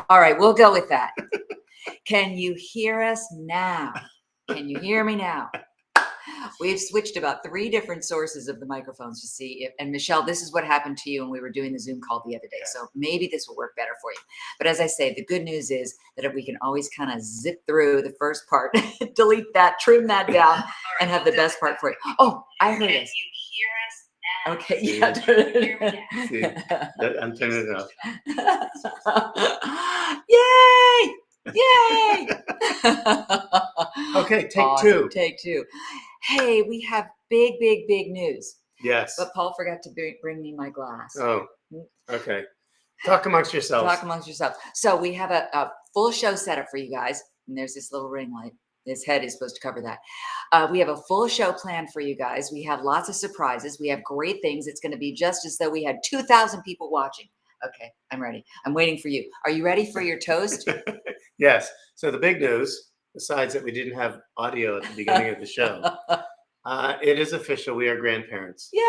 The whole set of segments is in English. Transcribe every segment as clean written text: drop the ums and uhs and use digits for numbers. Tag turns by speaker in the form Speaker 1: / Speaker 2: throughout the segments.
Speaker 1: All right, we'll go with that. Can you hear us now? Can you hear me now? We've switched about 3 different sources of the microphones to see if, and Michelle, this is what happened to you when we were doing the Zoom call the other day. So maybe this will work better for you. But as I say, the good news is that if we can always kind of zip through the first part, delete that, trim that down, and have the best part for you. Oh, I heard us. Okay,
Speaker 2: See?
Speaker 1: yeah.
Speaker 2: See, I'm turning it off.
Speaker 1: Yay! Yay!
Speaker 2: Okay, take
Speaker 1: Awesome.
Speaker 2: 2.
Speaker 1: Take 2. Hey, we have big news.
Speaker 2: Yes.
Speaker 1: But Paul forgot to bring me my glass.
Speaker 2: Oh, okay. Talk amongst yourselves.
Speaker 1: Talk amongst yourselves. So we have a full show set up for you guys. And there's this little ring light. This head is supposed to cover that. We have a full show planned for you guys. We have lots of surprises. We have great things. It's going to be just as though we had 2,000 people watching. Okay, I'm ready. I'm waiting for you. Are you ready for your toast?
Speaker 2: Yes. So the big news, besides that we didn't have audio at the beginning of the show, it is official. We are grandparents.
Speaker 1: Yay!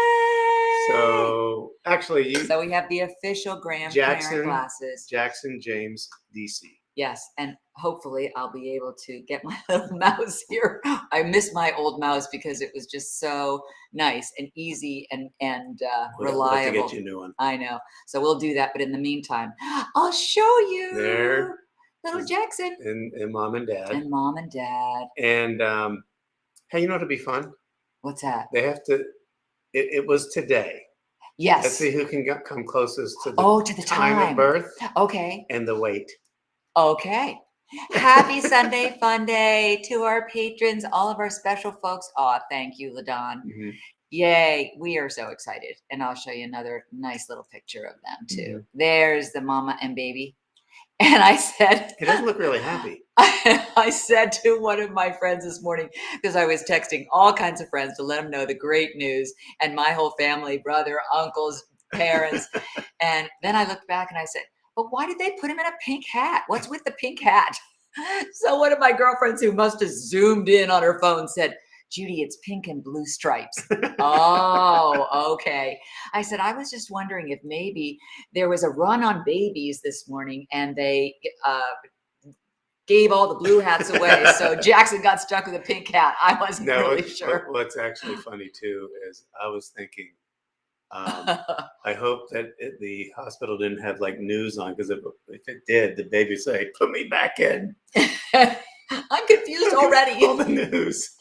Speaker 2: So actually,
Speaker 1: so we have the official grandparent glasses.
Speaker 2: Jackson James, DC.
Speaker 1: Yes, and hopefully I'll be able to get my little mouse here. I miss my old mouse because it was just so nice and easy and reliable.
Speaker 2: We'll have to get you a new one.
Speaker 1: I know. So we'll do that. But in the meantime, I'll show you
Speaker 2: there,
Speaker 1: little Jackson
Speaker 2: and mom and dad.
Speaker 1: And mom and dad.
Speaker 2: And hey, you know what'll be fun?
Speaker 1: What's that?
Speaker 2: They have to. It was today.
Speaker 1: Yes.
Speaker 2: Let's see who can come closest to the time of birth.
Speaker 1: Okay.
Speaker 2: And the weight.
Speaker 1: Okay. Happy Sunday Funday to our patrons, all of our special folks. Oh, thank you, LaDon.
Speaker 2: Mm-hmm.
Speaker 1: Yay. We are so excited. And I'll show you another nice little picture of them too.
Speaker 2: Mm-hmm.
Speaker 1: There's the mama and baby. And I said,
Speaker 2: he doesn't look really happy.
Speaker 1: I said to one of my friends this morning, because I was texting all kinds of friends to let them know the great news, and my whole family, brother, uncles, parents. And then I looked back and I said, but why did they put him in a pink hat? What's with the pink hat? So one of my girlfriends who must have zoomed in on her phone said, Judy, it's pink and blue stripes. Oh, okay. I said, I was just wondering if maybe there was a run on babies this morning and they gave all the blue hats away. So Jackson got stuck with a pink hat. I wasn't really sure.
Speaker 2: What's actually funny too is I was thinking, I hope that the hospital didn't have like news on, because if it did, the baby would say, put me back in.
Speaker 1: I'm confused already.
Speaker 2: All the news.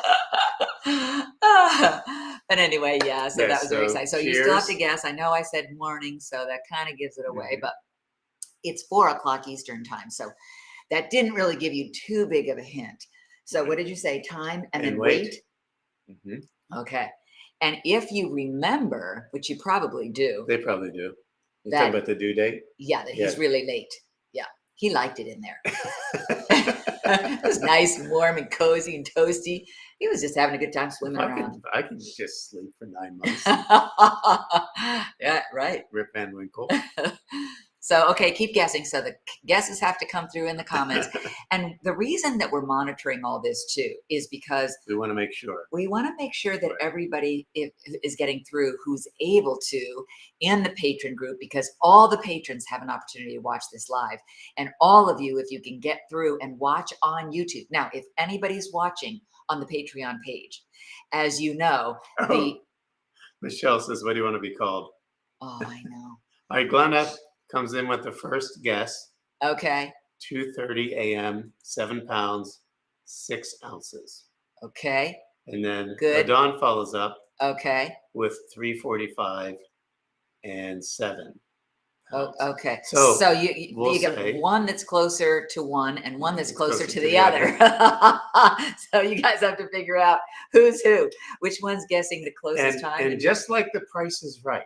Speaker 1: But anyway, yeah, so that was very exciting. So
Speaker 2: cheers.
Speaker 1: You still have to guess. I know I said morning, so that kind of gives it away, but it's 4:00 Eastern time. So that didn't really give you too big of a hint. So what did you say? Time and then weight? Mm-hmm. Okay. And if you remember, which you probably do.
Speaker 2: They probably do. You're talking about the due date?
Speaker 1: Yeah, that he's really late. Yeah. He liked it in there. It was nice and warm and cozy and toasty. He was just having a good time swimming around.
Speaker 2: I can just sleep for 9 months.
Speaker 1: Yeah, right.
Speaker 2: Rip Van Winkle.
Speaker 1: So, okay, keep guessing. So the guesses have to come through in the comments. And the reason that we're monitoring all this too is because
Speaker 2: we want to make sure.
Speaker 1: We want to make sure that everybody is getting through who's able to in the patron group, because all the patrons have an opportunity to watch this live. And all of you, if you can get through and watch on YouTube. Now, if anybody's watching on the Patreon page, as you know,
Speaker 2: Michelle says, what do you want to be called?
Speaker 1: Oh, I know.
Speaker 2: All right, Glenda comes in with the first guess.
Speaker 1: Okay.
Speaker 2: 2:30 a.m., 7 pounds, 6 ounces.
Speaker 1: Okay.
Speaker 2: And then
Speaker 1: Dawn
Speaker 2: follows up.
Speaker 1: Okay.
Speaker 2: With 3:45 and 7 pounds.
Speaker 1: Oh, okay. So you get one that's closer to one and one that's closer to the other. So you guys have to figure out who's who, which one's guessing the closest time.
Speaker 2: And just like the Price is Right,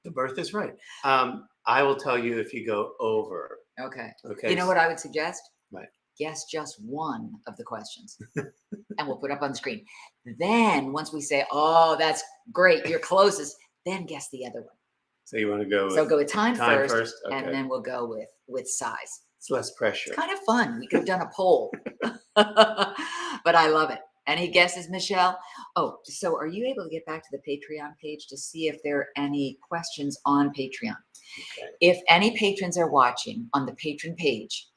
Speaker 2: the birth is right. I will tell you if you go over.
Speaker 1: Okay.
Speaker 2: Okay.
Speaker 1: You know what I would suggest?
Speaker 2: Right.
Speaker 1: Guess just one of the questions and we'll put up on the screen. Then once we say, oh, that's great, you're closest, then guess the other one.
Speaker 2: So you want to go
Speaker 1: go with time first
Speaker 2: okay.
Speaker 1: And then we'll go with size.
Speaker 2: It's less pressure.
Speaker 1: It's kind of fun. We could have done a poll, but I love it. Any guesses, Michelle? Oh, so are you able to get back to the Patreon page to see if there are any questions on Patreon?
Speaker 2: Okay.
Speaker 1: If any patrons are watching on the patron page,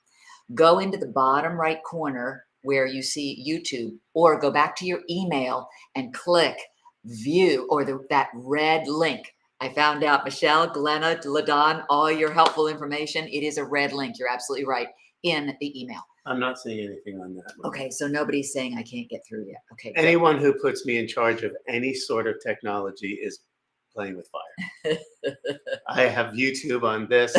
Speaker 1: go into the bottom right corner where you see YouTube, or go back to your email and click view, or that red link. I found out, Michelle, Glenna, LaDon, all your helpful information. It is a red link. You're absolutely right, in the email.
Speaker 2: I'm not seeing anything on that one.
Speaker 1: Okay, so nobody's saying I can't get through yet. Okay, good.
Speaker 2: Anyone who puts me in charge of any sort of technology is playing with fire. I have YouTube on this.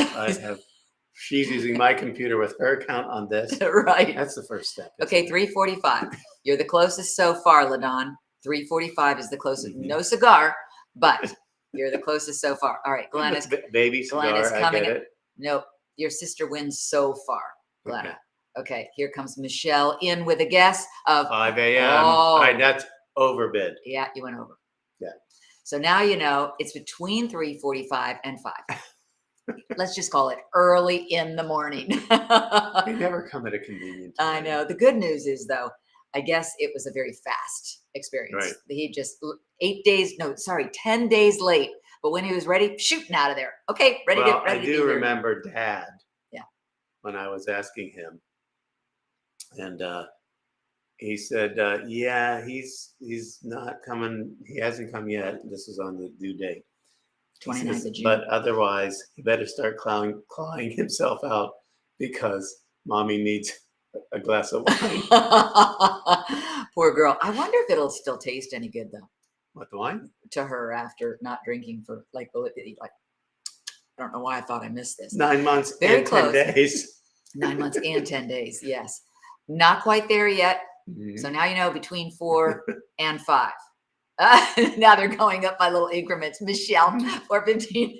Speaker 2: She's using my computer with her account on this.
Speaker 1: Right.
Speaker 2: That's the first step.
Speaker 1: Okay, 3:45. You're the closest so far, LaDon. 3:45 is the closest.
Speaker 2: Mhm.
Speaker 1: No cigar, but you're the closest so far. All right, Glenn is
Speaker 2: Baby cigar,
Speaker 1: Glenn is
Speaker 2: I
Speaker 1: coming
Speaker 2: get
Speaker 1: in.
Speaker 2: it.
Speaker 1: Nope, your sister wins so far, Glenna.
Speaker 2: Okay.
Speaker 1: Okay, here comes Michelle in with a guess of
Speaker 2: 5 a.m.
Speaker 1: Oh.
Speaker 2: All right, that's overbid.
Speaker 1: Yeah, you went over.
Speaker 2: Yeah.
Speaker 1: So now you know it's between 3:45 and 5. Let's just call it early in the morning.
Speaker 2: They never come at a convenient
Speaker 1: I
Speaker 2: time.
Speaker 1: know. The good news is, though, I guess it was a very fast experience.
Speaker 2: Right.
Speaker 1: He just 10 days late. But when he was ready, shooting out of there. Okay, ready
Speaker 2: Well,
Speaker 1: to
Speaker 2: I
Speaker 1: be
Speaker 2: do
Speaker 1: here.
Speaker 2: remember Dad.
Speaker 1: Yeah.
Speaker 2: When I was asking him, and he said, "Yeah, he's not coming. He hasn't come yet. This is on the due date,
Speaker 1: 29th of June.
Speaker 2: But otherwise, he better start clawing himself out because Mommy needs a glass of wine."
Speaker 1: Poor girl. I wonder if it'll still taste any good, though,
Speaker 2: What, the wine?
Speaker 1: to her after not drinking for like I don't know why I thought I missed this.
Speaker 2: 9 months
Speaker 1: Very
Speaker 2: and
Speaker 1: close.
Speaker 2: 10 days.
Speaker 1: 9 months and 10 days. Yes. Not quite there yet.
Speaker 2: Mhm.
Speaker 1: So now you know between 4 and 5. Now they're going up by little increments. Michelle, 4:15.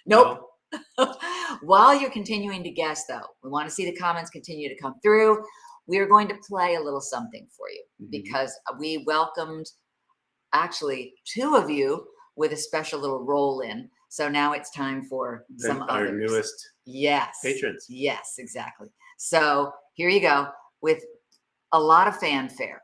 Speaker 1: Nope. While you're continuing to guess, though, we want to see the comments continue to come through. We are going to play a little something for you because we welcomed actually 2 of you with a special little roll in. So now it's time for some
Speaker 2: Our
Speaker 1: others.
Speaker 2: newest
Speaker 1: Yes.
Speaker 2: patrons.
Speaker 1: Yes, exactly. So here you go with a lot of fanfare.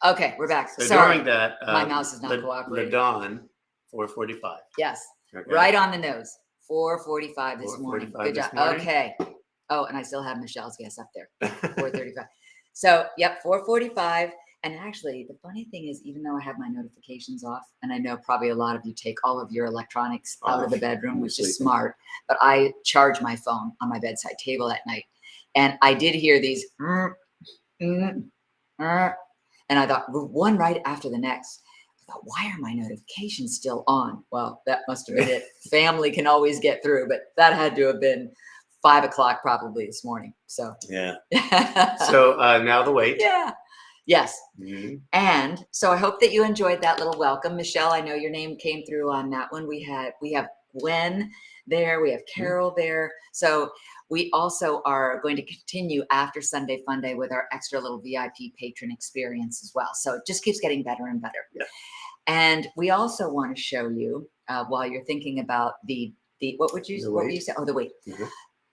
Speaker 1: Okay, we're back.
Speaker 2: So
Speaker 1: Sorry,
Speaker 2: during that,
Speaker 1: my mouse is not cooperating.
Speaker 2: LaDon, 4:45.
Speaker 1: Yes,
Speaker 2: Okay.
Speaker 1: right on the nose. 4:45 this morning.
Speaker 2: 4:45
Speaker 1: Good
Speaker 2: this
Speaker 1: job.
Speaker 2: morning.
Speaker 1: Okay. Oh, and I still have Michelle's guess up there. 4:35. So, yep, 4:45. And actually, the funny thing is, even though I have my notifications off, and I know probably a lot of you take all of your electronics out of the bedroom, which is smart, but I charge my phone on my bedside table at night. And I did hear these, and I thought, one right after the next. I thought, why are my notifications still on? Well, that must have been it. Family can always get through, but that had to have been 5 o'clock probably this morning. So
Speaker 2: Yeah. So now the wait.
Speaker 1: yeah. Yes.
Speaker 2: Mhm.
Speaker 1: And so I hope that you enjoyed that little welcome. Michelle, I know your name came through on that one. We have Gwen there, we have Carol there. So we also are going to continue after Sunday Funday with our extra little VIP patron experience as well. So it just keeps getting better and better.
Speaker 2: Yeah.
Speaker 1: And we also want to show you while you're thinking about the what were you say? Oh, the weight.
Speaker 2: Mhm.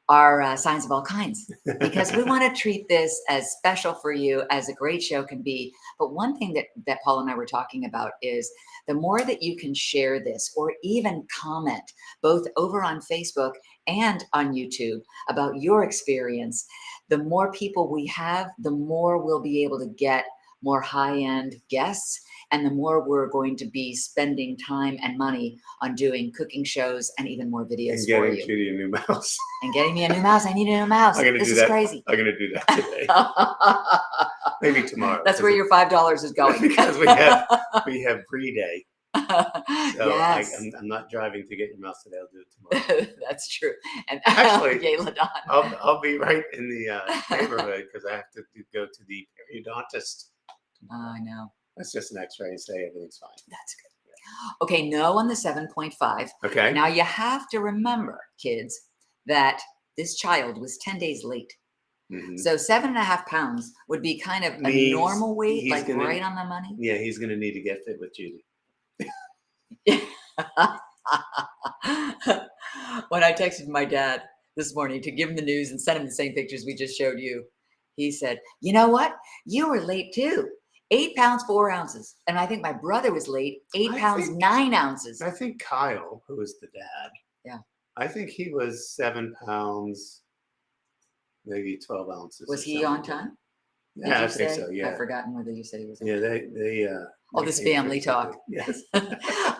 Speaker 1: Our signs of all kinds, because we want to treat this as special for you as a great show can be. But one thing that Paul and I were talking about is the more that you can share this or even comment both over on Facebook and on YouTube about your experience. The more people we have, the more we'll be able to get more high-end guests, and the more we're going to be spending time and money on doing cooking shows and even more videos
Speaker 2: And
Speaker 1: for
Speaker 2: getting
Speaker 1: you.
Speaker 2: Judy a new mouse.
Speaker 1: And getting me a new mouse. I need a new mouse.
Speaker 2: I'm gonna
Speaker 1: This
Speaker 2: do
Speaker 1: is
Speaker 2: that.
Speaker 1: crazy.
Speaker 2: I'm gonna do that today. Maybe tomorrow.
Speaker 1: That's where your $5 is going.
Speaker 2: Because we have pre-day. So
Speaker 1: Yes.
Speaker 2: I'm not driving to get your mouse today. I'll do it tomorrow.
Speaker 1: That's true. And
Speaker 2: Actually,
Speaker 1: yay, LaDon.
Speaker 2: I'll be right in the neighborhood because I have to go to the periodontist.
Speaker 1: I know.
Speaker 2: That's just an X-ray and say everything's fine.
Speaker 1: That's good. Okay, no on the 7.5.
Speaker 2: Okay.
Speaker 1: Now you have to remember, kids, that this child was 10 days late.
Speaker 2: Mm-hmm.
Speaker 1: So 7.5 pounds would be kind of a normal weight, like right on the money.
Speaker 2: Yeah, he's going to need to get fit with Judy.
Speaker 1: When I texted my dad this morning to give him the news and send him the same pictures we just showed you, he said, you know what? You were late too. 8 pounds, 4 ounces. And I think my brother was late, 8 pounds, 9 ounces.
Speaker 2: I think Kyle, who was the dad.
Speaker 1: Yeah.
Speaker 2: I think he was 7 pounds, maybe 12 ounces.
Speaker 1: Was he on time?
Speaker 2: Yeah, I think so. Yeah.
Speaker 1: I've forgotten whether you said he was on
Speaker 2: time. Yeah, they
Speaker 1: all this family talk.
Speaker 2: Yes.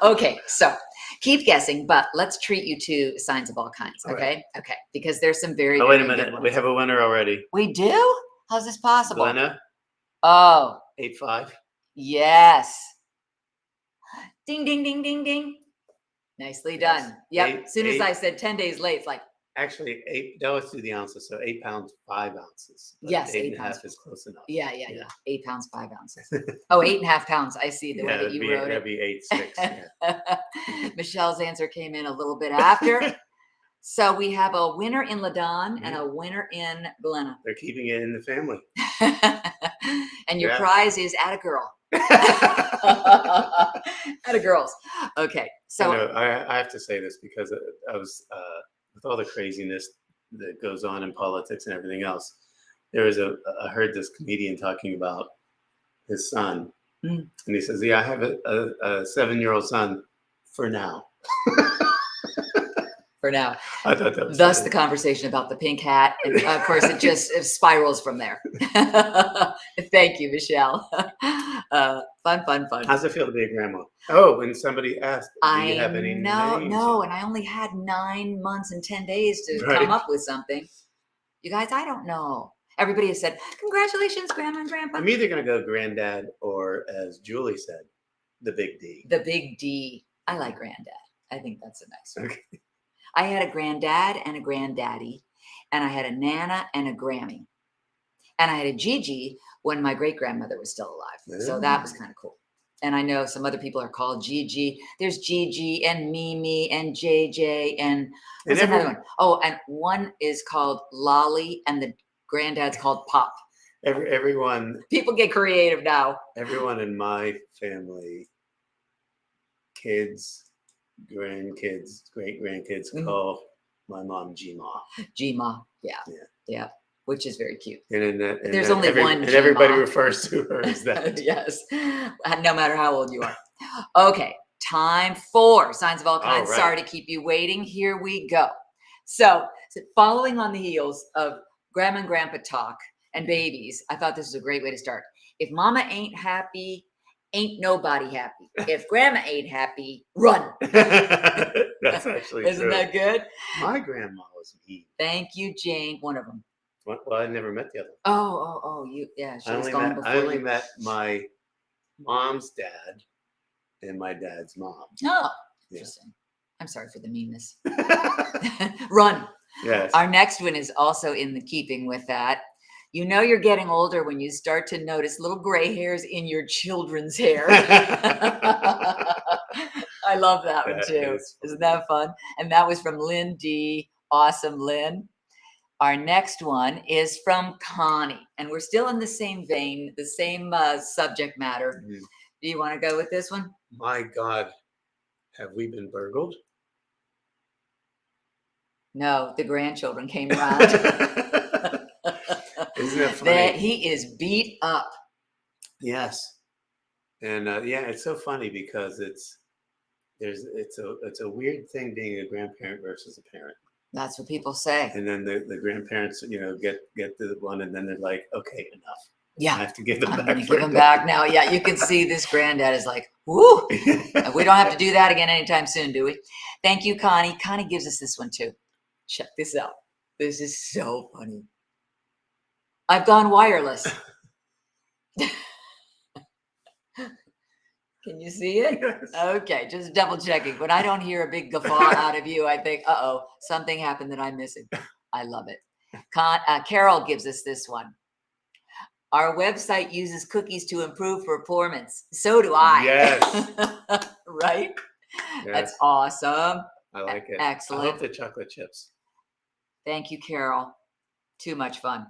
Speaker 1: Okay, so keep guessing, but let's treat you to signs of all kinds. Okay.
Speaker 2: Right.
Speaker 1: Okay. Because there's some very,
Speaker 2: wait a
Speaker 1: very
Speaker 2: minute. We have a winner already.
Speaker 1: We do? How's this possible?
Speaker 2: Glenna.
Speaker 1: Oh.
Speaker 2: 8.5.
Speaker 1: Yes. Ding, ding, ding, ding, ding. Nicely done. Yep. As soon as I said 10 days late, it's like.
Speaker 2: Actually, 8. No, let's do the ounces. So 8 pounds, 5 ounces.
Speaker 1: Yes,
Speaker 2: 8.5 is close enough.
Speaker 1: Yeah. 8 pounds, 5 ounces. Oh, 8.5 pounds. I see the way that you wrote
Speaker 2: that'd
Speaker 1: it.
Speaker 2: That'd be 8.6. Yeah.
Speaker 1: Michelle's answer came in a little bit after. So we have a winner in LaDon and a winner in Glenna.
Speaker 2: They're keeping it in the family.
Speaker 1: And your prize is Atta Girl. Atta Girls. Okay. So
Speaker 2: I have to say this because I was with all the craziness that goes on in politics and everything else. There was I heard this comedian talking about his son, and he says, "Yeah, I have a 7-year-old son for now."
Speaker 1: For now.
Speaker 2: I thought that was
Speaker 1: thus
Speaker 2: funny.
Speaker 1: The conversation about the pink hat, and of course it just spirals from there. Thank you, Michelle. Fun.
Speaker 2: How's it feel to be a grandma? Oh, and somebody asked, do you have any names?
Speaker 1: No, and I only had 9 months and 10 days to come up with something. You guys, I don't know. Everybody has said, congratulations, Grandma and Grandpa.
Speaker 2: I'm either going to go granddad or, as Julie said, the big D.
Speaker 1: The big D. I like granddad. I think that's a nice one. Okay. I had a granddad and a granddaddy, and I had a Nana and a Grammy. And I had a Gigi when my great-grandmother was still alive. Yeah. So that was kind of cool. And I know some other people are called Gigi. There's Gigi and Mimi and JJ and what's another one? Oh, and one is called Lolly, and the granddad's called Pop.
Speaker 2: Everyone.
Speaker 1: People get creative now.
Speaker 2: Everyone in my family, kids, grandkids, great-grandkids, call my mom G-Ma.
Speaker 1: G-Ma, yeah. Which is very cute.
Speaker 2: And
Speaker 1: there's only one.
Speaker 2: And everybody refers to her as that.
Speaker 1: Yes, no matter how old you are. Okay, time for signs of all kinds. Right. Sorry to keep you waiting. Here we go. So following on the heels of Grandma and Grandpa talk and babies, I thought this was a great way to start. If Mama ain't happy, ain't nobody happy. If Grandma ain't happy, run.
Speaker 2: That's actually
Speaker 1: Isn't
Speaker 2: true.
Speaker 1: that good?
Speaker 2: My grandma was mean.
Speaker 1: Thank you, Jane. One of them.
Speaker 2: Well, I never met the other.
Speaker 1: Oh, yeah. She was gone before.
Speaker 2: I only met my mom's dad and my dad's mom.
Speaker 1: Oh, interesting. Yeah. I'm sorry for the meanness. Run.
Speaker 2: Yes.
Speaker 1: Our next one is also in the keeping with that. You know you're getting older when you start to notice little gray hairs in your children's hair. I love that one too. Isn't that fun? And that was from Lynn D. Awesome, Lynn. Our next one is from Connie, and we're still in the same vein, the same subject matter. Mm-hmm. Do you want to go with this one?
Speaker 2: My God, have we been burgled?
Speaker 1: No, the grandchildren came around.
Speaker 2: Isn't that funny?
Speaker 1: He is beat up.
Speaker 2: Yes, and it's so funny because it's a weird thing being a grandparent versus a parent.
Speaker 1: That's what people say.
Speaker 2: And then the grandparents, get the one, and then they're like, okay, enough. I
Speaker 1: Yeah,
Speaker 2: have to give them
Speaker 1: I'm
Speaker 2: back.
Speaker 1: going to
Speaker 2: for
Speaker 1: give
Speaker 2: a
Speaker 1: them
Speaker 2: day.
Speaker 1: back now. Yeah, you can see this granddad is like, whoo. We don't have to do that again anytime soon, do we? Thank you, Connie. Connie gives us this one too. Check this out. This is so funny. I've gone wireless. Can you see it?
Speaker 2: Yes.
Speaker 1: Okay, just double checking. When I don't hear a big guffaw out of you, I think, uh-oh, something happened that I'm missing. I love it. Carol gives us this one. Our website uses cookies to improve performance. So do I.
Speaker 2: Yes.
Speaker 1: Right?
Speaker 2: Yes.
Speaker 1: That's awesome.
Speaker 2: I like it.
Speaker 1: Excellent.
Speaker 2: I hope they're chocolate chips.
Speaker 1: Thank you, Carol. Too much fun.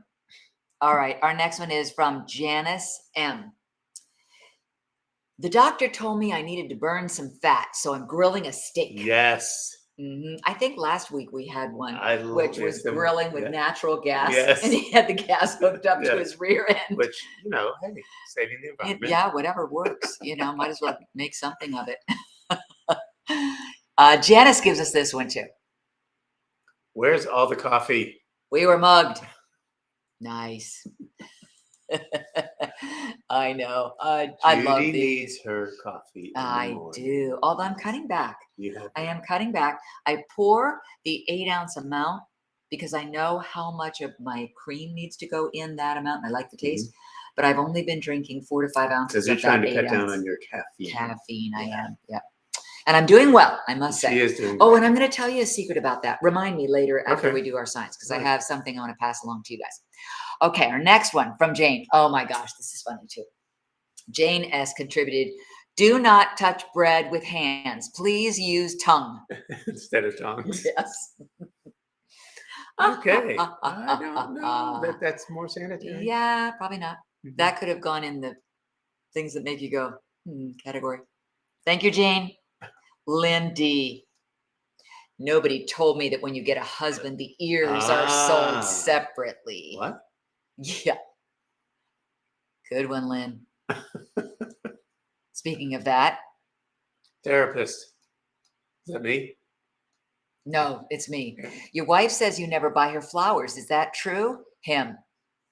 Speaker 1: All right. Our next one is from Janice M. The doctor told me I needed to burn some fat, so I'm grilling a steak.
Speaker 2: Yes.
Speaker 1: I think last week we had one,
Speaker 2: I
Speaker 1: which
Speaker 2: love
Speaker 1: was
Speaker 2: it.
Speaker 1: grilling with natural gas,
Speaker 2: Yes.
Speaker 1: and he had the gas hooked up to
Speaker 2: Yes.
Speaker 1: his rear end.
Speaker 2: Which, hey, saving the environment.
Speaker 1: Yeah, whatever works. Might as well make something of it. Janice gives us this one too.
Speaker 2: Where's all the coffee?
Speaker 1: We were mugged. Nice. I know. I love
Speaker 2: Judy
Speaker 1: these.
Speaker 2: needs her coffee. In the
Speaker 1: I
Speaker 2: morning.
Speaker 1: do. Although I'm cutting back. I am cutting back. I pour the 8-ounce amount because I know how much of my cream needs to go in that amount, and I like the taste. But I've only been drinking 4 to 5 ounces.
Speaker 2: Because you're
Speaker 1: of
Speaker 2: trying
Speaker 1: that
Speaker 2: to cut
Speaker 1: 8
Speaker 2: down
Speaker 1: ounce.
Speaker 2: on your caffeine.
Speaker 1: Caffeine, I am. Yeah. And I'm doing well, I must say.
Speaker 2: She is doing
Speaker 1: Oh,
Speaker 2: well.
Speaker 1: and I'm going to tell you a secret about that. Remind me later after
Speaker 2: Okay.
Speaker 1: we do our signs, because I
Speaker 2: Right.
Speaker 1: have something I want to pass along to you guys. Okay, our next one from Jane. Oh my gosh, this is funny too. Jane S. contributed, do not touch bread with hands. Please use tongue.
Speaker 2: Instead of tongs.
Speaker 1: Yes.
Speaker 2: Okay. I don't know. That's more sanitary.
Speaker 1: Yeah, probably not.
Speaker 2: Mhm.
Speaker 1: That could have gone in the things that make you go, category. Thank you, Jane. Lynn D. Nobody told me that when you get a husband, the ears are sold separately.
Speaker 2: What?
Speaker 1: Yeah. Good one, Lynn. Speaking of that.
Speaker 2: Therapist. Is that me?
Speaker 1: No, it's me. Your wife says you never buy her flowers. Is that true? Him.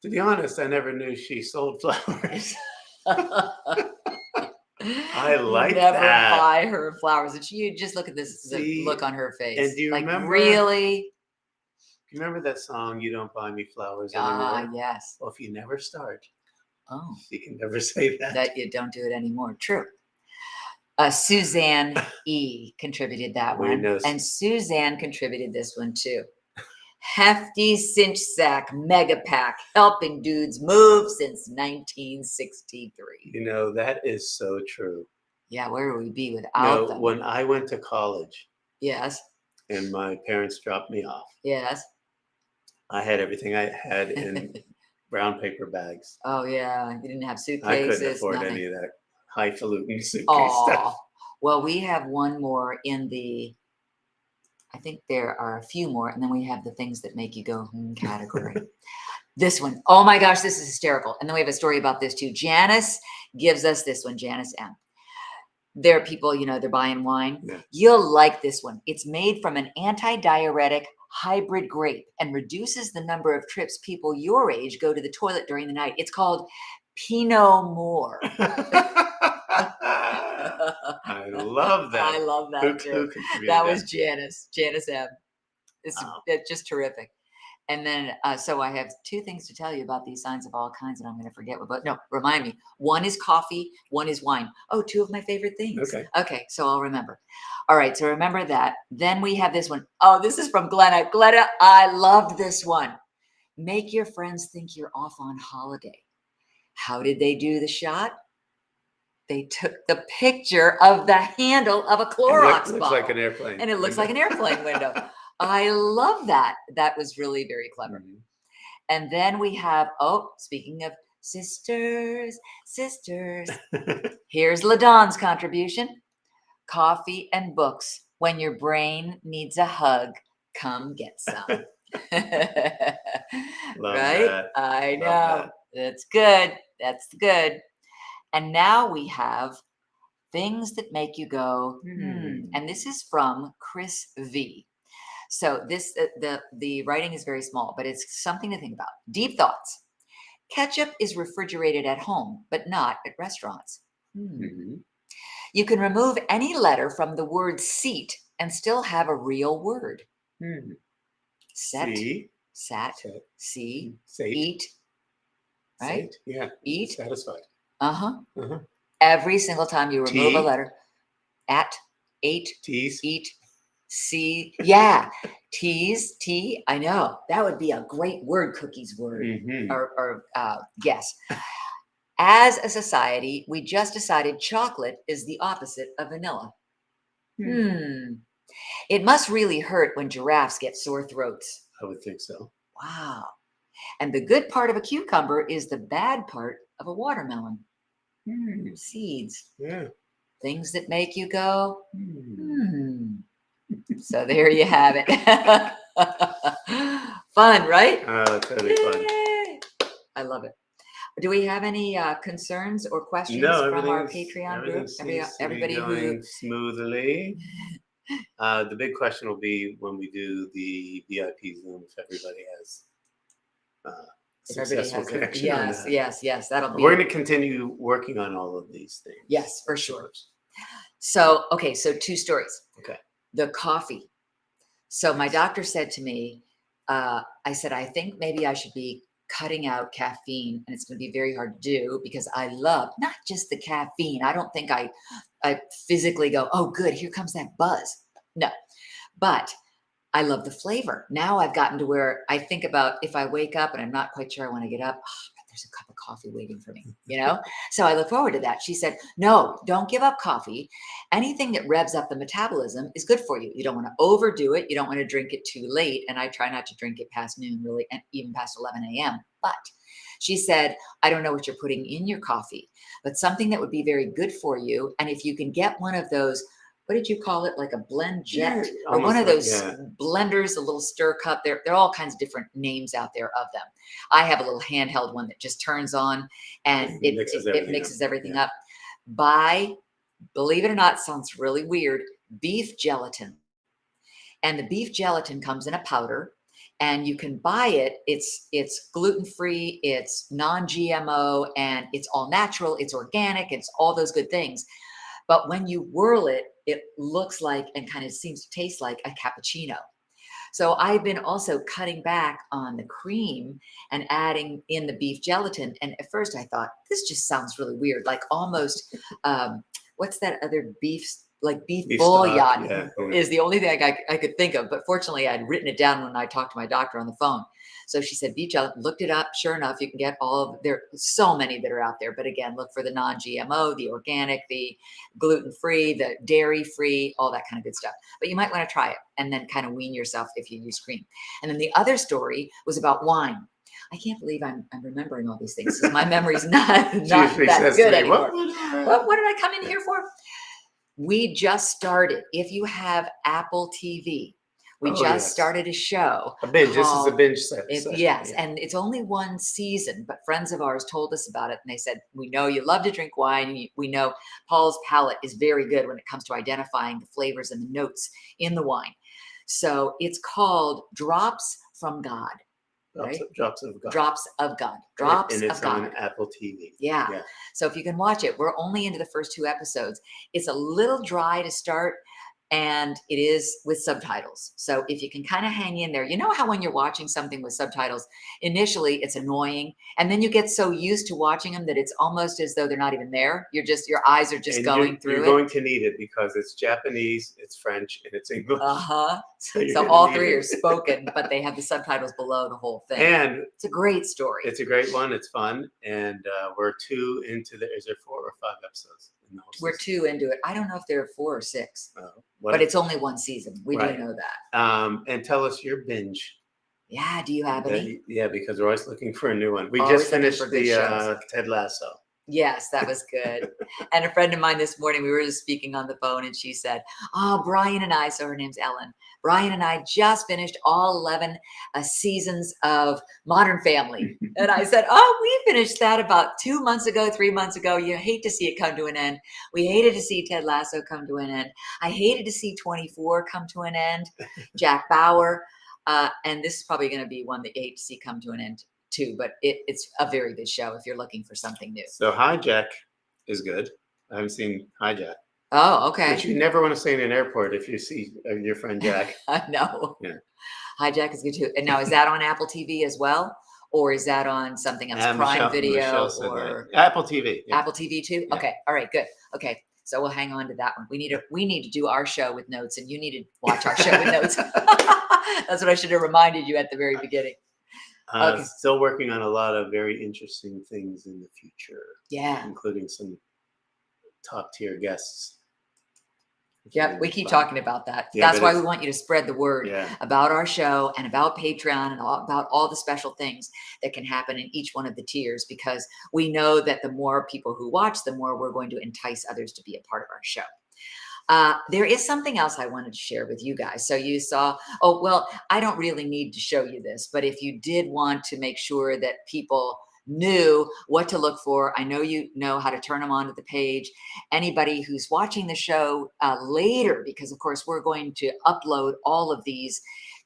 Speaker 2: To be honest, I never knew she sold flowers. I like
Speaker 1: never
Speaker 2: that.
Speaker 1: buy her flowers. And you just look at this
Speaker 2: See,
Speaker 1: look on her face.
Speaker 2: and do you
Speaker 1: like,
Speaker 2: remember?
Speaker 1: Really?
Speaker 2: You remember that song, You Don't Buy Me Flowers Anymore?
Speaker 1: Ah, yes.
Speaker 2: Well, if you never start,
Speaker 1: Oh,
Speaker 2: you can never say that.
Speaker 1: that you don't do it anymore. True. Suzanne E. contributed that
Speaker 2: Very
Speaker 1: one.
Speaker 2: nice.
Speaker 1: And Suzanne contributed this one too. Hefty cinch sack mega pack helping dudes move since 1963.
Speaker 2: That is so true.
Speaker 1: Yeah, where would we be without them?
Speaker 2: When I went to college
Speaker 1: Yes.
Speaker 2: and my parents dropped me off,
Speaker 1: Yes.
Speaker 2: I had everything I had in brown paper bags.
Speaker 1: Oh yeah, you didn't have suitcases.
Speaker 2: I couldn't afford
Speaker 1: nothing.
Speaker 2: any of that highfalutin suitcase
Speaker 1: Oh,
Speaker 2: stuff.
Speaker 1: well, we have one more in the. I think there are a few more, and then we have the things that make you go category. This one, oh my gosh, this is hysterical. And then we have a story about this too. Janice gives us this one, Janice M. There are people, they're buying wine.
Speaker 2: Yeah.
Speaker 1: You'll like this one. It's made from an anti-diuretic hybrid grape and reduces the number of trips people your age go to the toilet during the night. It's called Pinot Noir.
Speaker 2: I love that.
Speaker 1: I love that too. That was Janice M. It's just terrific. And then, so I have 2 things to tell you about these signs of all kinds, and I'm going to forget what, but no, remind me. One is coffee, one is wine. Oh, 2 of my favorite things. Okay, so I'll remember. All right, so remember that. Then we have this one. Oh, this is from Glenna. Glenna, I loved this one. Make your friends think you're off on holiday. How did they do the shot? They took the picture of the handle of a Clorox bottle.
Speaker 2: It looks like an airplane.
Speaker 1: And it looks like an airplane window. I love that. That was really very clever. Mm-hmm. And then we have, speaking of sisters, here's LaDon's contribution. Coffee and books. When your brain needs a hug, come get some.
Speaker 2: Love
Speaker 1: right?
Speaker 2: That.
Speaker 1: I know. That's good. That's good. And now we have things that make you go, And this is from Chris V. So this the writing is very small, but it's something to think about. Deep thoughts. Ketchup is refrigerated at home, but not at restaurants.
Speaker 2: Mhm.
Speaker 1: You can remove any letter from the word seat and still have a real word.
Speaker 2: Hmm.
Speaker 1: Set,
Speaker 2: See,
Speaker 1: sat,
Speaker 2: Set.
Speaker 1: see,
Speaker 2: Sate.
Speaker 1: eat, right?
Speaker 2: Sate. Yeah.
Speaker 1: Eat.
Speaker 2: Satisfied.
Speaker 1: Uh-huh.
Speaker 2: Uh-huh.
Speaker 1: Every single time you remove a
Speaker 2: Tea.
Speaker 1: letter. At, ate,
Speaker 2: Tease.
Speaker 1: eat, see. Yeah. Tease, tea. I know. That would be a great word cookies word
Speaker 2: Mm-hmm.
Speaker 1: or guess. As a society, we just decided chocolate is the opposite of vanilla. It must really hurt when giraffes get sore throats.
Speaker 2: I would think so.
Speaker 1: Wow. And the good part of a cucumber is the bad part of a watermelon. Seeds.
Speaker 2: Yeah.
Speaker 1: Things that make you go,
Speaker 2: Hmm.
Speaker 1: So there you have it. Fun, right?
Speaker 2: That's totally fun.
Speaker 1: Yay! I love it. Do we have any concerns or questions
Speaker 2: No,
Speaker 1: from our
Speaker 2: everything
Speaker 1: Patreon group?
Speaker 2: seems to be
Speaker 1: Everybody who
Speaker 2: going smoothly. The big question will be when we do the VIP Zoom if everybody has
Speaker 1: if everybody
Speaker 2: successful
Speaker 1: has
Speaker 2: connection on that.
Speaker 1: yes, that'll be
Speaker 2: We're going to continue working on all of these things.
Speaker 1: yes, for sure. So, okay, so 2 stories.
Speaker 2: Okay.
Speaker 1: The coffee. So my
Speaker 2: Yes.
Speaker 1: doctor said to me, I said, I think maybe I should be cutting out caffeine, and it's going to be very hard to do because I love not just the caffeine. I don't think I physically go, oh, good, here comes that buzz. No, but I love the flavor. Now I've gotten to where I think about if I wake up and I'm not quite sure I want to get up, there's a cup of coffee waiting for me, So I look forward to that. She said, no, don't give up coffee. Anything that revs up the metabolism is good for you. You don't want to overdo it. You don't want to drink it too late. And I try not to drink it past noon, really, and even past 11 a.m. But she said, I don't know what you're putting in your coffee, but something that would be very good for you. And if you can get one of those, what did you call it? Like a blend jet or one of those blenders, a little stir cup. There are all kinds of different names out there of them. I have a little handheld one that just turns on and it mixes everything up. Buy, believe it or not, sounds really weird, beef gelatin. And the beef gelatin comes in a powder and you can buy it. It's gluten-free, it's non-GMO, and it's all natural, it's organic, it's all those good things. But when you whirl it, it looks like and kind of seems to taste like a cappuccino. So I've been also cutting back on the cream and adding in the beef gelatin. And at first I thought, this just sounds really weird, like almost, what's that other beef, like beef bouillon is the only thing I could think of. But fortunately, I'd written it down when I talked to my doctor on the phone. So she said, beef gelatin, looked it up. Sure enough, you can get there are so many that are out there. But again, look for the non-GMO, the organic, the gluten-free, the dairy-free, all that kind of good stuff. But you might want to try it and then kind of wean yourself if you use cream. And then the other story was about wine. I can't believe I'm remembering all these things because my memory's not that good anymore. What did I come in here for? We just started. If you have Apple TV, we started a show.
Speaker 2: A binge. This is a binge session.
Speaker 1: Yes, and it's only 1 season, but friends of ours told us about it, and they said, we know you love to drink wine. We know Paul's palate is very good when it comes to identifying the flavors and the notes in the wine. So it's called Drops from God. Right?
Speaker 2: Drops of God.
Speaker 1: Drops of God. Drops
Speaker 2: and it's
Speaker 1: of God.
Speaker 2: on Apple TV.
Speaker 1: Yeah. So if you can watch it, we're only into the first 2 episodes. It's a little dry to start, and it is with subtitles. So if you can kind of hang in there, you know how when you're watching something with subtitles, initially it's annoying, and then you get so used to watching them that it's almost as though they're not even there. Your eyes are just going through it.
Speaker 2: You're going to need it because it's Japanese, it's French, and it's English.
Speaker 1: So all 3 are spoken, but they have the subtitles below the whole thing. And it's a great story.
Speaker 2: It's a great one. It's fun, and we're 2 into is there 4 or 5 episodes?
Speaker 1: We're 2 into it. I don't know if there are 4 or 6, but it's only 1 season. We do know that.
Speaker 2: And tell us your binge.
Speaker 1: Yeah. Do you have any?
Speaker 2: Yeah, because we're always looking for a new one. We just finished the Ted Lasso.
Speaker 1: Yes, that was good. And a friend of mine this morning, we were just speaking on the phone, and she said, "Oh, Brian and I," so her name's Ellen. "Brian and I just finished all 11 seasons of Modern Family." And I said, "Oh, we finished that about 2 months ago, 3 months ago. You hate to see it come to an end. We hated to see Ted Lasso come to an end. I hated to see 24 come to an end, Jack Bauer. And this is probably going to be one that you hate to see come to an end too, but it's a very good show if you're looking for something new."
Speaker 2: So Hijack is good. I haven't seen Hijack,
Speaker 1: Oh, okay.
Speaker 2: which you never want to say in an airport if you see your friend Jack.
Speaker 1: I know.
Speaker 2: Yeah.
Speaker 1: Hijack is good too. And now, is that on Apple TV as well? Or is that on something else? Prime Video
Speaker 2: Michelle said
Speaker 1: or
Speaker 2: that. Apple TV. Yeah.
Speaker 1: Apple TV too?
Speaker 2: Yeah.
Speaker 1: Okay. All right, good. Okay. So we'll hang on to that one. We need to do our show with notes, and you need to watch our show with notes. That's what I should have reminded you at the very beginning. Okay.
Speaker 2: Still working on a lot of very interesting things in the future.
Speaker 1: Yeah.
Speaker 2: Including some top tier guests.
Speaker 1: Yep, we keep talking about that.
Speaker 2: Yeah,
Speaker 1: That's why we want you to spread the word
Speaker 2: Yeah.
Speaker 1: about our show and about Patreon and about all the special things that can happen in each one of the tiers, because we know that the more people who watch, the more we're going to entice others to be a part of our show. There is something else I wanted to share with you guys. So you saw, oh, well, I don't really need to show you this, but if you did want to make sure that people knew what to look for, I know you know how to turn them onto the page. Anybody who's watching the show later, because of course we're going to upload all of these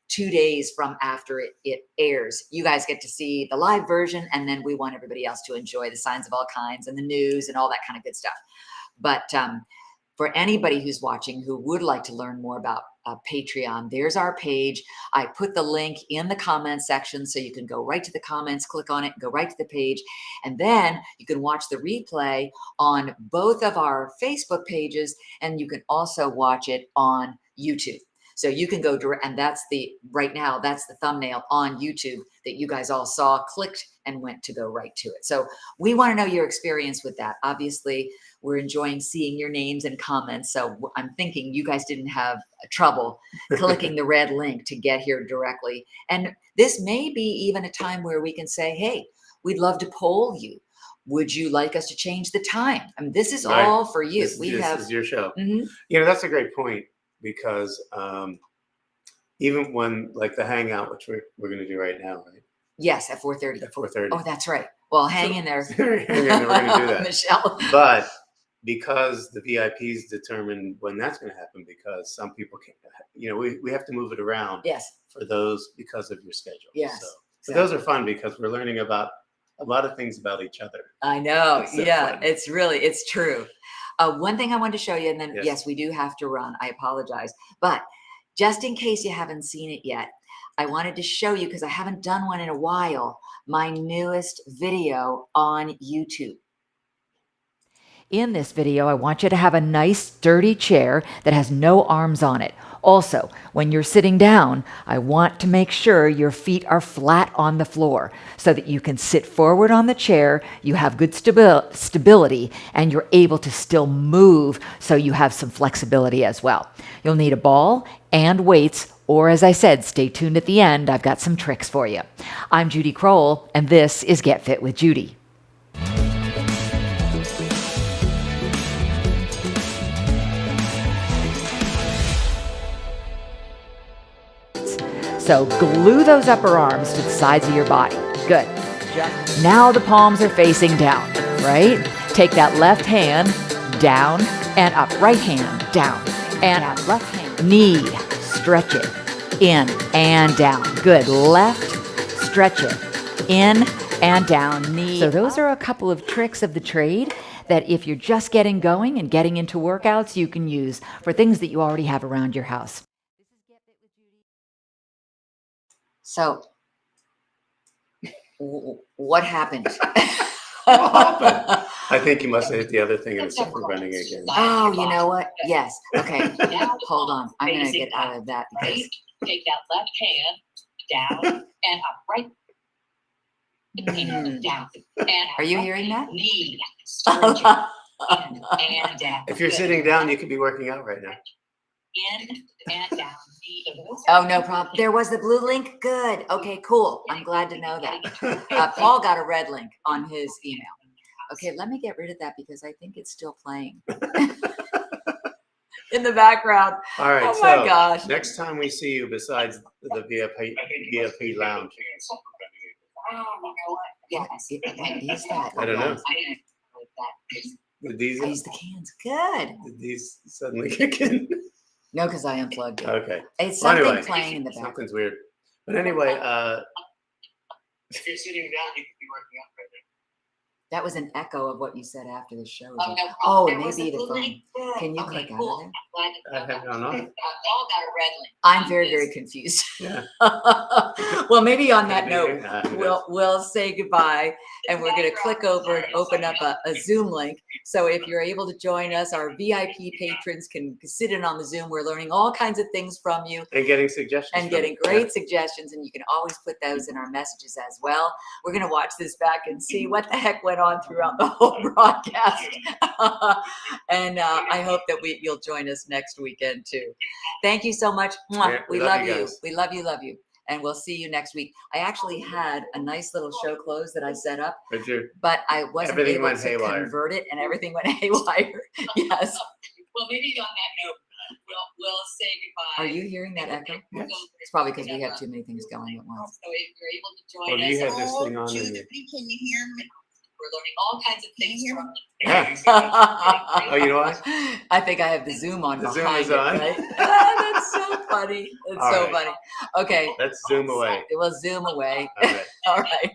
Speaker 1: 2 days from after it airs. You guys get to see the live version, and then we want everybody else to enjoy the Signs of All Kinds and the news and all that kind of good stuff. But for anybody who's watching who would like to learn more about Patreon, there's our page. I put the link in the comments section, so you can go right to the comments, click on it, go right to the page, and then you can watch the replay on both of our Facebook pages, and you can also watch it on YouTube. So you can go direct, and right now that's the thumbnail on YouTube that you guys all saw, clicked, and went to go right to it. So we want to know your experience with that. Obviously, we're enjoying seeing your names and comments. So I'm thinking you guys didn't have trouble clicking the red link to get here directly. And this may be even a time where we can say, hey, we'd love to poll you. Would you like us to change the time? I mean, this is
Speaker 2: Right.
Speaker 1: all for you.
Speaker 2: This is your show.
Speaker 1: Mhm.
Speaker 2: You know, that's a great point, because even when, like, the hangout, which we're going to do right now, right?
Speaker 1: Yes, at 4:30.
Speaker 2: At 4:30.
Speaker 1: Oh, that's right. Well, hang in there.
Speaker 2: Hang in there, we're going to do that.
Speaker 1: Michelle.
Speaker 2: But because the VIPs determine when that's going to happen, because some people can't, you know, we have to move it around.
Speaker 1: Yes.
Speaker 2: For those, because of your schedule.
Speaker 1: Yes.
Speaker 2: So those are fun, because we're learning about a lot of things about each other.
Speaker 1: I know.
Speaker 2: It's so
Speaker 1: Yeah,
Speaker 2: fun.
Speaker 1: it's true. One thing I wanted to show you, and then
Speaker 2: Yes.
Speaker 1: we do have to run. I apologize. But just in case you haven't seen it yet, I wanted to show you, because I haven't done one in a while, my newest video on YouTube. In this video, I want you to have a nice sturdy chair that has no arms on it. Also, when you're sitting down, I want to make sure your feet are flat on the floor so that you can sit forward on the chair, you have good stability, and you're able to still move, so you have some flexibility as well. You'll need a ball and weights, or as I said, stay tuned at the end. I've got some tricks for you. I'm Judy Crowell, and this is Get Fit with Judy. So glue those upper arms to the sides of your body. Good. Now the palms are facing down, right? Take that left hand down and up. Right hand down and up. Left hand. Knee. Stretch it. In and down. Good. Left. Stretch it. In and down. Knee. So those are a couple of tricks of the trade that if you're just getting going and getting into workouts, you can use for things that you already have around your house. So, what happened?
Speaker 2: What happened? I think you must have hit the other thing and it started running again.
Speaker 1: Oh, you know what? Yes. Okay. Hold on. I'm going to get out of that.
Speaker 3: Right? Take that left hand down and up. Right. Down. And
Speaker 1: Are you hearing that?
Speaker 3: Knee. Stretch in and down.
Speaker 2: If you're sitting down, you could be working out right now.
Speaker 3: In and down.
Speaker 1: Oh, no problem. There was the blue link. Good. Okay, cool. I'm glad to know that. Paul got a red link on his email. Okay, let me get rid of that because I think it's still playing in the background.
Speaker 2: All right.
Speaker 1: Oh my
Speaker 2: So
Speaker 1: gosh.
Speaker 2: next time we see you, besides the VIP lounge,
Speaker 3: Oh, you know what?
Speaker 1: What is that?
Speaker 2: I don't know.
Speaker 3: I didn't like that.
Speaker 2: Did these
Speaker 1: I use the cans. Good.
Speaker 2: did these suddenly kick in?
Speaker 1: No, because I unplugged it.
Speaker 2: Okay.
Speaker 1: It's
Speaker 2: Well,
Speaker 1: something
Speaker 2: anyway,
Speaker 1: playing in the background.
Speaker 2: something's weird. But anyway,
Speaker 3: If you're sitting down, you could be working out right there.
Speaker 1: That was an echo of what you said after the show.
Speaker 3: Oh, no
Speaker 1: Oh,
Speaker 3: problem. There was
Speaker 1: maybe
Speaker 3: a
Speaker 1: the
Speaker 3: little
Speaker 1: phone.
Speaker 3: girl.
Speaker 1: Can you
Speaker 3: Okay,
Speaker 1: click out
Speaker 3: cool.
Speaker 1: of there?
Speaker 3: I'm glad
Speaker 2: I have gone off.
Speaker 3: all got a red link.
Speaker 1: I'm very, very confused.
Speaker 2: Yeah.
Speaker 1: Well, maybe on that
Speaker 2: Maybe,
Speaker 1: note,
Speaker 2: who knows?
Speaker 1: we'll say goodbye, and we're going to click over and open up a Zoom link. So if you're able to join us, our VIP patrons can sit in on the Zoom. We're learning all kinds of things from you
Speaker 2: And getting suggestions.
Speaker 1: and
Speaker 2: from
Speaker 1: getting
Speaker 2: you.
Speaker 1: great suggestions, and you can always put those in our messages as well. We're going to watch this back and see what the heck went on throughout the whole broadcast. And I hope that you'll join us next weekend too. Thank you so much. Mwah.
Speaker 2: Yeah,
Speaker 1: We love you.
Speaker 2: guys.
Speaker 1: We love you. Love you. And we'll see you next week. I actually had a nice little show close that I set up,
Speaker 2: But you,
Speaker 1: but I wasn't
Speaker 2: Everything
Speaker 1: able
Speaker 2: went
Speaker 1: to
Speaker 2: haywire.
Speaker 1: convert it, and everything went haywire. Yes.
Speaker 3: Well, maybe on that note, we'll say goodbye.
Speaker 1: Are you hearing that echo?
Speaker 2: Yes.
Speaker 1: It's probably because we have too many things going at once.
Speaker 3: So if you're able to join
Speaker 2: well,
Speaker 3: us,
Speaker 2: you had this thing on.
Speaker 4: Judy, can you hear me?
Speaker 3: we're learning all kinds of
Speaker 4: Can you
Speaker 3: things
Speaker 4: hear
Speaker 3: from
Speaker 4: me?
Speaker 2: Yeah. Oh, you know what?
Speaker 1: I think I have the Zoom on
Speaker 2: The Zoom
Speaker 1: behind
Speaker 2: is
Speaker 1: it,
Speaker 2: on.
Speaker 1: right? That's so funny. That's
Speaker 2: All
Speaker 1: so
Speaker 2: right.
Speaker 1: funny. Okay,
Speaker 2: Let's zoom away.
Speaker 1: it will zoom away.
Speaker 2: All right.
Speaker 1: All right.